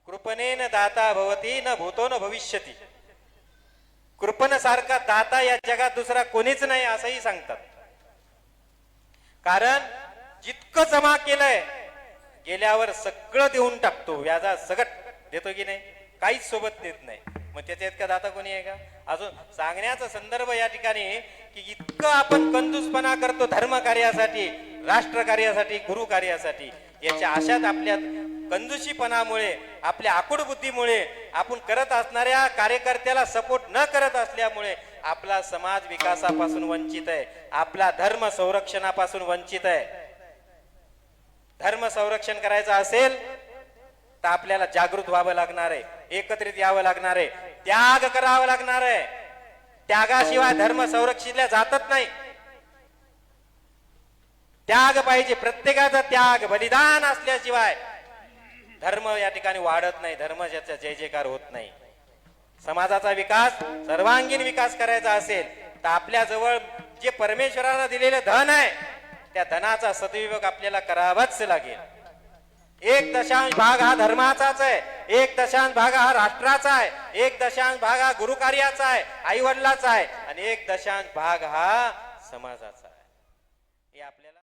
कृपणेन दाता भवती न भूतो न भविष्यती. कृपण सारखा दाता या जगात दुसरा कोणीच नाही असंही सांगतात. कारण जितकं जमा केलंय गेल्यावर सगळं देऊन टाकतो, व्याजा सगट देतो की नाही, काहीच सोबत देत नाही. मग त्याच्या इतका दाता कोणी आहे का? अजून सांगण्याचा संदर्भ या ठिकाणी की इतकं आपण कंजूसपणा करतो धर्म कार्यासाठी, राष्ट्र कार्यासाठी, गुरु कार्यासाठी. याच्या आशात आपल्या कंजूसीपणामुळे, आपल्या आकुड बुद्धीमुळे, आपण करत असणाऱ्या कार्यकर्त्याला सपोर्ट न करत असल्यामुळे आपला समाज विकासापासून वंचित आहे, आपला धर्म संरक्षणापासून वंचित आहे. धर्म संरक्षण करायचं असेल तर आपल्याला जागृत व्हावं लागणार आहे, एकत्रित यावं लागणार आहे, त्याग करावं लागणार आहे. त्यागाशिवाय धर्म संरक्षितल्या जातच नाही. त्याग पाहिजे, प्रत्येकाचा त्याग बलिदान असल्याशिवाय धर्म या ठिकाणी वाढत नाही, धर्म ज्याचा जय जयकार होत नाही. समाजाचा विकास, सर्वांगीण विकास करायचा असेल तर आपल्या जवळ जे परमेश्वराला दिलेलं धन आहे त्या धनाचा सदुपयोग आपल्याला करावाच लागेल. 1 भाग हा धर्माचाच आहे, 1 भाग हा राष्ट्राचा आहे, 1 भाग हा गुरुकार्याचा आहे, आई वडिलाचा आहे, आणि 1 भाग हा समाजाचा आहे. हे आपल्याला